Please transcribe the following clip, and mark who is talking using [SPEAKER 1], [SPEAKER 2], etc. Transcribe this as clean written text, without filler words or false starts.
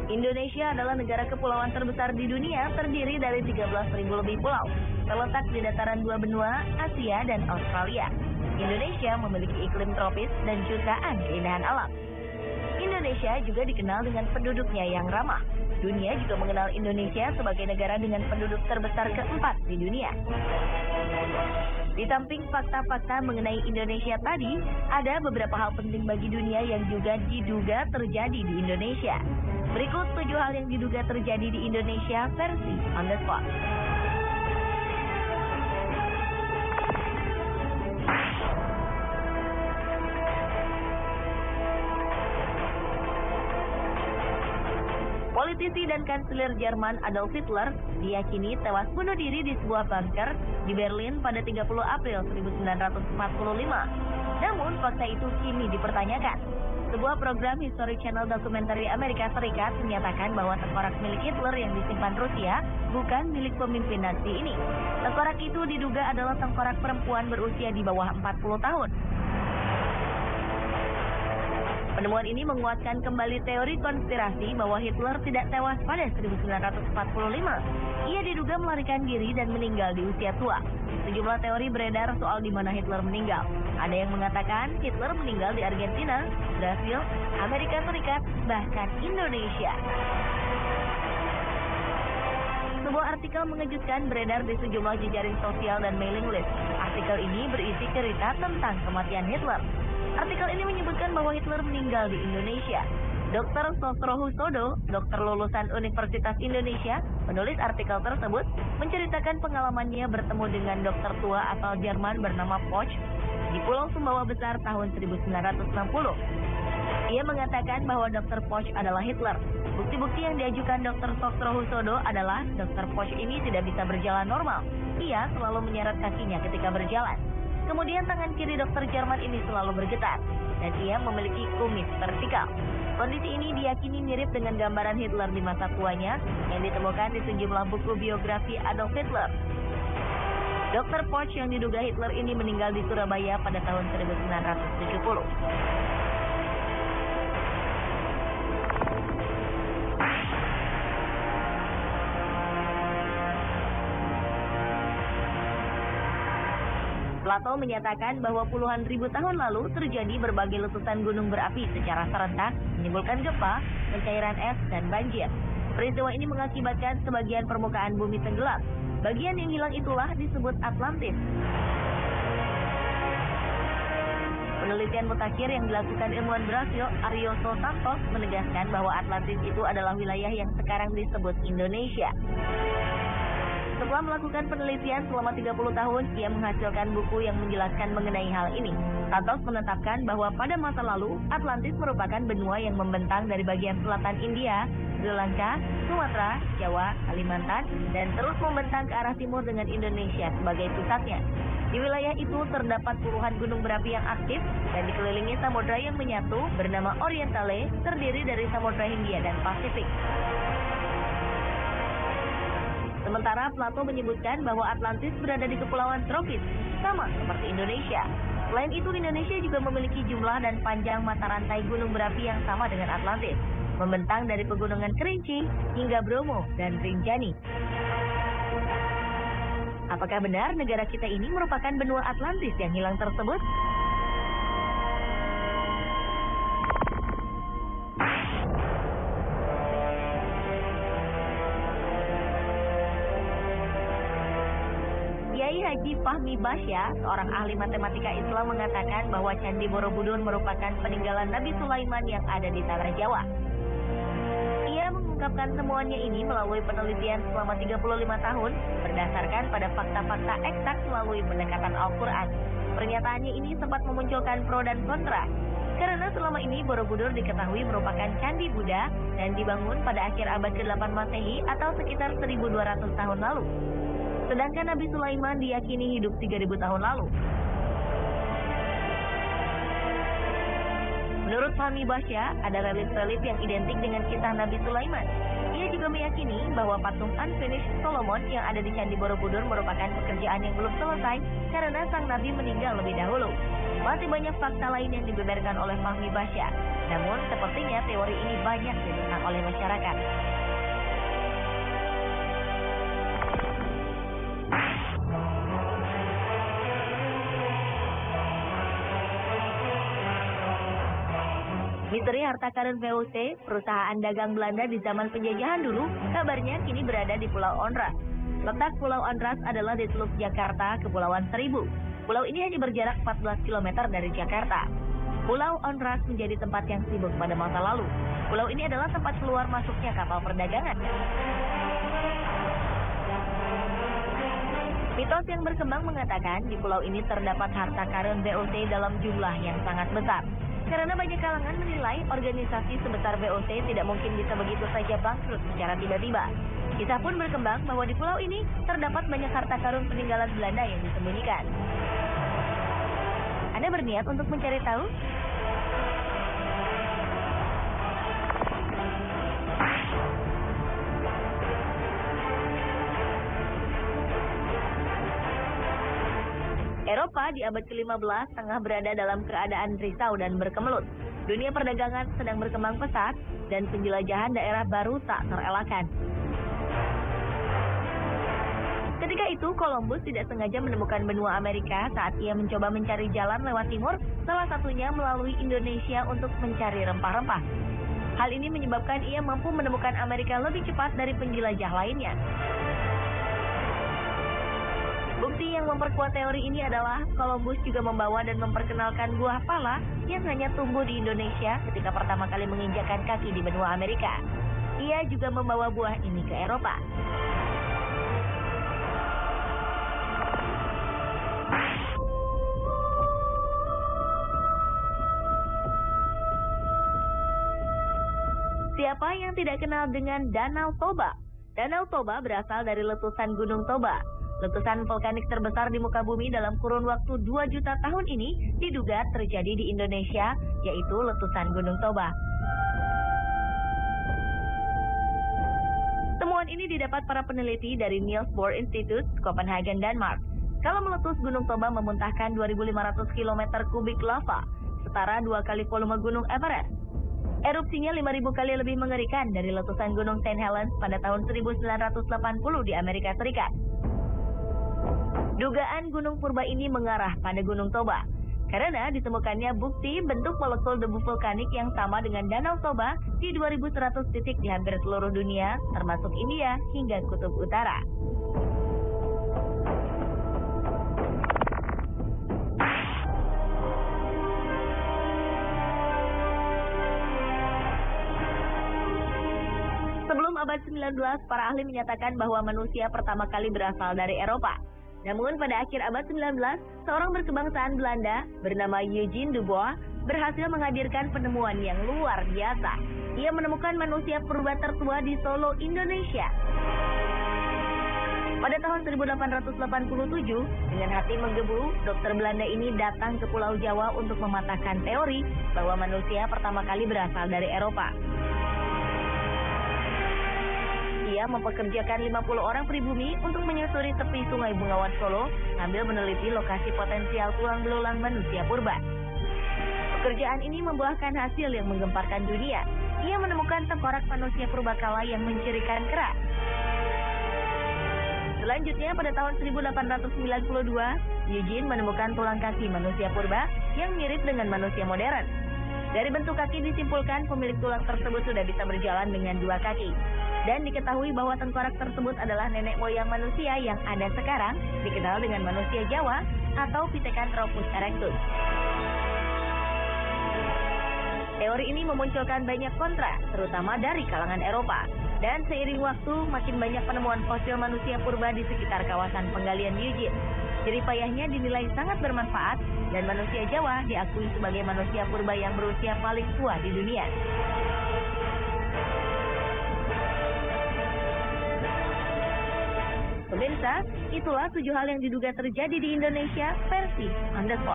[SPEAKER 1] Indonesia adalah negara kepulauan terbesar di dunia, terdiri dari 13.000 lebih pulau, terletak di dataran dua benua, Asia dan Australia. Indonesia memiliki iklim tropis dan jutaan keindahan alam. Indonesia juga dikenal dengan penduduknya yang ramah. Dunia juga mengenal Indonesia sebagai negara dengan penduduk terbesar keempat di dunia. Di samping fakta-fakta mengenai Indonesia tadi, ada beberapa hal penting bagi dunia yang juga diduga terjadi di Indonesia. Berikut 7 hal yang diduga terjadi di Indonesia versi On The Spot. Politisi dan kanselir Jerman Adolf Hitler diyakini tewas bunuh diri di sebuah bunker di Berlin pada 30 April 1945. Namun fakta itu kini dipertanyakan. Sebuah program History Channel dokumenter Amerika Serikat menyatakan bahwa tengkorak milik Hitler yang disimpan Rusia bukan milik pemimpin Nazi ini. Tengkorak itu diduga adalah tengkorak perempuan berusia di bawah 40 tahun. Penemuan ini menguatkan kembali teori konspirasi bahwa Hitler tidak tewas pada 1945. Ia diduga melarikan diri dan meninggal di usia tua. Sejumlah teori beredar soal di mana Hitler meninggal. Ada yang mengatakan Hitler meninggal di Argentina, Brasil, Amerika Serikat, bahkan Indonesia. Sebuah artikel mengejutkan beredar di sejumlah jejaring sosial dan mailing list. Artikel ini berisi cerita tentang kematian Hitler. Artikel ini menyebutkan bahwa Hitler meninggal di Indonesia. Dr. Sosrohusodo, dokter lulusan Universitas Indonesia, penulis artikel tersebut, menceritakan pengalamannya bertemu dengan dokter tua asal Jerman bernama Poch di Pulau Sumbawa Besar tahun 1960. Ia mengatakan bahwa Dr. Poch adalah Hitler. Bukti-bukti yang diajukan Dr. Sosrohusodo adalah Dr. Poch ini tidak bisa berjalan normal. Ia selalu menyeret kakinya ketika berjalan. Kemudian tangan kiri dokter Jerman ini selalu bergetar, dan ia memiliki kumis vertikal. Kondisi ini diyakini mirip dengan gambaran Hitler di masa tuanya yang ditemukan di sejumlah buku biografi Adolf Hitler. Dr. Poch yang diduga Hitler ini meninggal di Surabaya pada tahun 1970. Plato menyatakan bahwa puluhan ribu tahun lalu terjadi berbagai letusan gunung berapi secara serentak, menimbulkan gempa, pencairan es, dan banjir. Peristiwa ini mengakibatkan sebagian permukaan bumi tenggelam. Bagian yang hilang itulah disebut Atlantis. Penelitian mutakhir yang dilakukan ilmuwan Brasil, Arioso Santos, menegaskan bahwa Atlantis itu adalah wilayah yang sekarang disebut Indonesia. Setelah melakukan penelitian selama 30 tahun, ia menghasilkan buku yang menjelaskan mengenai hal ini. Santos menetapkan bahwa pada masa lalu, Atlantis merupakan benua yang membentang dari bagian selatan India, Sri Lanka, Sumatera, Jawa, Kalimantan, dan terus membentang ke arah timur dengan Indonesia sebagai pusatnya. Di wilayah itu terdapat puluhan gunung berapi yang aktif dan dikelilingi samudra yang menyatu bernama Orientale, terdiri dari Samudra Hindia dan Pasifik. Sementara Plato menyebutkan bahwa Atlantis berada di kepulauan tropis, sama seperti Indonesia. Selain itu, Indonesia juga memiliki jumlah dan panjang mata rantai gunung berapi yang sama dengan Atlantis, membentang dari pegunungan Kerinci hingga Bromo dan Rinjani. Apakah benar negara kita ini merupakan benua Atlantis yang hilang tersebut? Kiai Haji Fahmi Basya, seorang ahli matematika Islam, mengatakan bahwa Candi Borobudur merupakan peninggalan Nabi Sulaiman yang ada di tanah Jawa. Ia mengungkapkan temuannya ini melalui penelitian selama 35 tahun berdasarkan pada fakta-fakta eksak melalui pendekatan Al-Quran. Pernyataannya ini sempat memunculkan pro dan kontra. Karena selama ini Borobudur diketahui merupakan candi Buddha dan dibangun pada akhir abad ke-8 Masehi atau sekitar 1.200 tahun lalu. Sedangkan Nabi Sulaiman diyakini hidup 3.000 tahun lalu. Menurut Fahmi Basya, ada relief-relief yang identik dengan kisah Nabi Sulaiman. Ia juga meyakini bahwa patung Unfinished Solomon yang ada di Candi Borobudur merupakan pekerjaan yang belum selesai karena sang Nabi meninggal lebih dahulu. Masih banyak fakta lain yang dibeberkan oleh Fahmi Basya. Namun, sepertinya teori ini banyak ditentang oleh masyarakat. Misteri harta karun VOC, perusahaan dagang Belanda di zaman penjajahan dulu, kabarnya kini berada di Pulau Onrus. Letak Pulau Onrus adalah di Teluk Jakarta, Kepulauan Seribu. Pulau ini hanya berjarak 14 km dari Jakarta. Pulau Onrus menjadi tempat yang sibuk pada masa lalu. Pulau ini adalah tempat keluar masuknya kapal perdagangan. Mitos yang berkembang mengatakan di pulau ini terdapat harta karun VOC dalam jumlah yang sangat besar. Karena banyak kalangan menilai organisasi sebesar VOC tidak mungkin bisa begitu saja bangkrut secara tiba-tiba. Kisah pun berkembang bahwa di pulau ini terdapat banyak harta karun peninggalan Belanda yang disembunyikan. Anda berniat untuk mencari tahu? Eropa di abad ke-15 tengah berada dalam keadaan risau dan berkemelut. Dunia perdagangan sedang berkembang pesat dan penjelajahan daerah baru tak terelakkan. Ketika itu, Columbus tidak sengaja menemukan benua Amerika saat ia mencoba mencari jalan lewat timur, salah satunya melalui Indonesia untuk mencari rempah-rempah. Hal ini menyebabkan ia mampu menemukan Amerika lebih cepat dari penjelajah lainnya. Bukti yang memperkuat teori ini adalah Columbus juga membawa dan memperkenalkan buah pala yang hanya tumbuh di Indonesia ketika pertama kali menginjakkan kaki di benua Amerika. Ia juga membawa buah ini ke Eropa. Siapa yang tidak kenal dengan Danau Toba? Danau Toba berasal dari letusan Gunung Toba. Letusan vulkanik terbesar di muka bumi dalam kurun waktu 2 juta tahun ini diduga terjadi di Indonesia, yaitu letusan Gunung Toba. Temuan ini didapat para peneliti dari Niels Bohr Institute, Copenhagen, Denmark. Kalau meletus, Gunung Toba memuntahkan 2.500 km kubik lava, setara 2 kali volume Gunung Everest. Erupsinya 5.000 kali lebih mengerikan dari letusan Gunung St. Helens pada tahun 1980 di Amerika Serikat. Dugaan gunung purba ini mengarah pada Gunung Toba, karena ditemukannya bukti bentuk molekul debu vulkanik yang sama dengan Danau Toba di 2.100 titik di hampir seluruh dunia, termasuk India hingga Kutub Utara. Sebelum abad 19, para ahli menyatakan bahwa manusia pertama kali berasal dari Eropa. Namun pada akhir abad 19, seorang berkebangsaan Belanda bernama Eugene Dubois berhasil menghadirkan penemuan yang luar biasa. Ia menemukan manusia purba tertua di Solo, Indonesia. Pada tahun 1887, dengan hati menggebu, dokter Belanda ini datang ke Pulau Jawa untuk mematahkan teori bahwa manusia pertama kali berasal dari Eropa. Ia mempekerjakan 50 orang pribumi untuk menyusuri tepi Sungai Bengawan Solo sambil meneliti lokasi potensial tulang belulang manusia purba. Pekerjaan ini membuahkan hasil yang menggemparkan dunia. Ia menemukan tengkorak manusia purbakala yang mencirikan kerak. Selanjutnya pada tahun 1892, Eugene menemukan tulang kaki manusia purba yang mirip dengan manusia modern. Dari bentuk kaki disimpulkan pemilik tulang tersebut sudah bisa berjalan dengan 2 kaki. Dan diketahui bahwa tengkorak tersebut adalah nenek moyang manusia yang ada sekarang, dikenal dengan manusia Jawa atau Pithecanthropus erectus. Teori ini memunculkan banyak kontra, terutama dari kalangan Eropa. Dan seiring waktu, makin banyak penemuan fosil manusia purba di sekitar kawasan penggalian Eugene. Jeripayahnya dinilai sangat bermanfaat, dan manusia Jawa diakui sebagai manusia purba yang berusia paling tua di dunia. Pemirsa, itulah 7 hal yang diduga terjadi di Indonesia versi On The Spot.